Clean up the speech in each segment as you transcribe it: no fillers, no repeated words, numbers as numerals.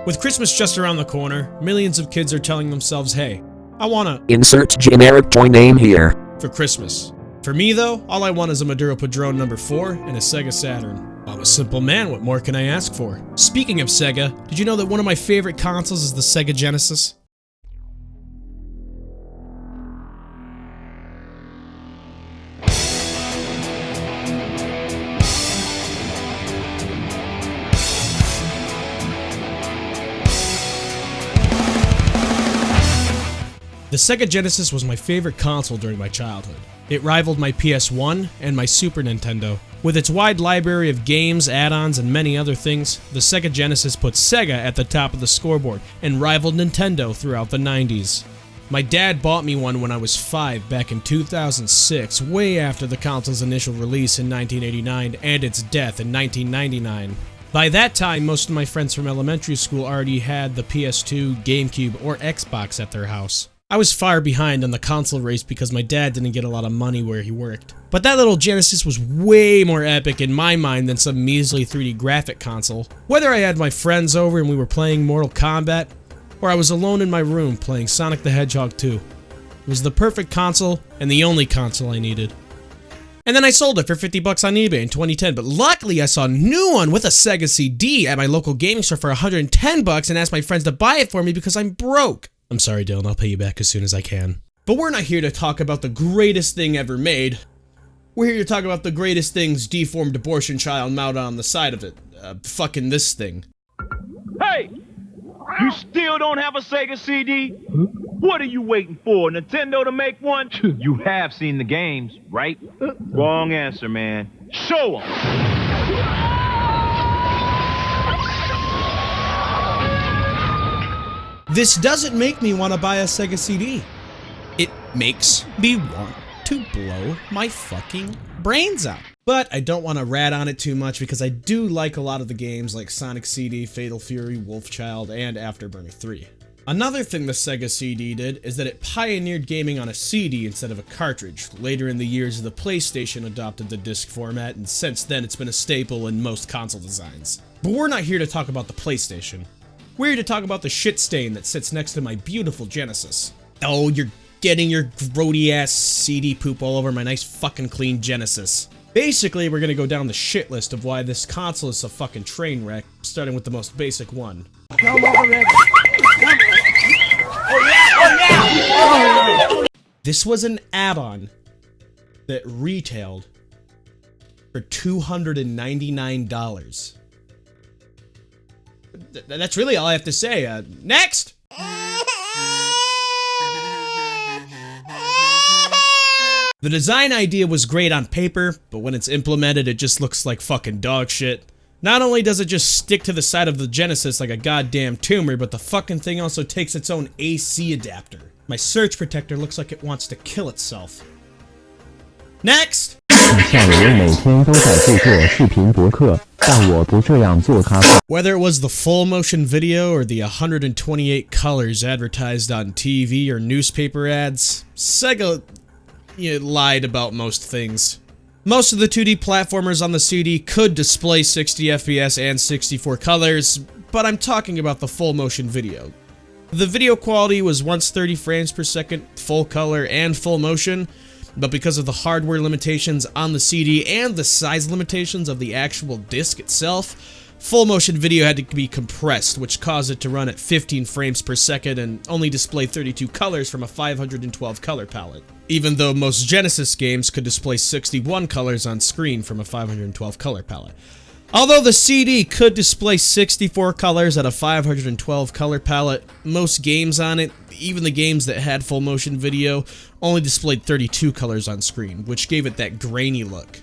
With Christmas just around the corner, millions of kids are telling themselves, hey, I wanna insert generic toy name here for Christmas. For me though, all I want is a Maduro Padron number 4 and a Sega Saturn. I'm a simple man, what more can I ask for? Speaking of Sega, did you know that one of my favorite consoles is the Sega Genesis? The Sega Genesis was my favorite console during my childhood. It rivaled my PS1 and my Super Nintendo. With its wide library of games, add-ons, and many other things, the Sega Genesis put Sega at the top of the scoreboard and rivaled Nintendo throughout the 90s. My dad bought me one when I was 5 back in 2006, way after the console's initial release in 1989 and its death in 1999. By that time, most of my friends from elementary school already had the PS2, GameCube, or Xbox at their house. I was far behind on the console race because my dad didn't get a lot of money where he worked. But that little Genesis was way more epic in my mind than some measly 3D graphic console. Whether I had my friends over and we were playing Mortal Kombat, or I was alone in my room playing Sonic the Hedgehog 2, it was the perfect console and the only console I needed. And then I sold it for 50 bucks on eBay in 2010, but luckily I saw a new one with a Sega CD at my local gaming store for 110 bucks and asked my friends to buy it for me because I'm broke. I'm sorry, Dylan, I'll pay you back as soon as I can. But we're not here to talk about the greatest thing ever made. We're here to talk about the greatest thing's deformed abortion child mounted on the side of it. Fucking this thing. Hey! You still don't have a Sega CD? What are you waiting for, Nintendo to make one? You have seen the games, right? Wrong answer, man. Show 'em! This doesn't make me want to buy a Sega CD. It makes me want to blow my fucking brains out. But I don't want to rat on it too much because I do like a lot of the games like Sonic CD, Fatal Fury, Wolfchild, and Afterburner 3. Another thing the Sega CD did is that it pioneered gaming on a CD instead of a cartridge. Later in the years, the PlayStation adopted the disc format, and since then it's been a staple in most console designs. But we're not here to talk about the PlayStation. We're here to talk about the shit stain that sits next to my beautiful Genesis. Oh, you're getting your grody ass CD poop all over my nice fucking clean Genesis. Basically, we're gonna go down the shit list of why this console is a fucking train wreck, starting with the most basic one. This was an add-on that retailed for $299. That's really all I have to say. Next! The design idea was great on paper, but when it's implemented, it just looks like fucking dog shit. Not only does it just stick to the side of the Genesis like a goddamn tumor, but the fucking thing also takes its own AC adapter. My surge protector looks like it wants to kill itself. Next! Whether it was the full motion video or the 128 colors advertised on TV or newspaper ads, Sega lied about most things. Most of the 2D platformers on the CD could display 60 FPS and 64 colors, but I'm talking about the full motion video. The video quality was once 30 frames per second, full color, and full motion, but because of the hardware limitations on the CD and the size limitations of the actual disc itself, full motion video had to be compressed, which caused it to run at 15 frames per second and only display 32 colors from a 512 color palette, even though most Genesis games could display 61 colors on screen from a 512 color palette. Although the CD could display 64 colors at a 512 color palette, most games on it, even the games that had full motion video, only displayed 32 colors on screen, which gave it that grainy look.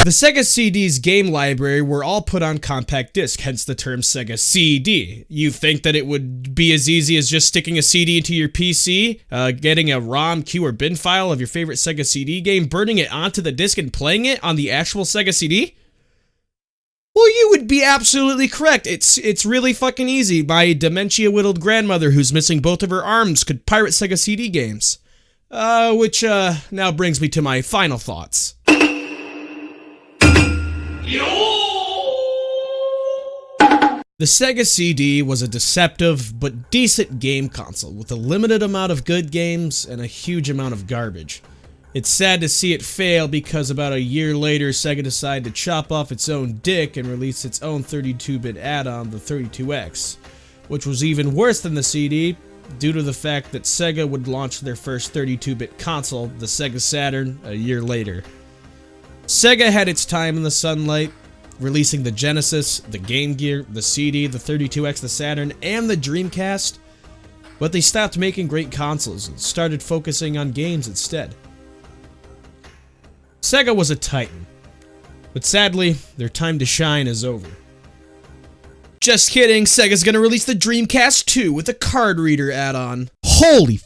The Sega CD's game library were all put on compact disc, hence the term Sega CD. You think that it would be as easy as just sticking a CD into your PC, getting a ROM, Q, or bin file of your favorite Sega CD game, burning it onto the disc, and playing it on the actual Sega CD? Well, you would be absolutely correct. It's really fucking easy. My dementia-whittled grandmother who's missing both of her arms could pirate Sega CD games. Which now brings me to my final thoughts. The Sega CD was a deceptive but decent game console with a limited amount of good games and a huge amount of garbage. It's sad to see it fail because about a year later Sega decided to chop off its own dick and release its own 32-bit add-on, the 32X, which was even worse than the CD due to the fact that Sega would launch their first 32-bit console, the Sega Saturn, a year later. Sega had its time in the sunlight, releasing the Genesis, the Game Gear, the CD, the 32X, the Saturn, and the Dreamcast, but they stopped making great consoles and started focusing on games instead. Sega was a titan, but sadly, their time to shine is over. Just kidding, Sega's gonna release the Dreamcast 2 with a card reader add-on. Holy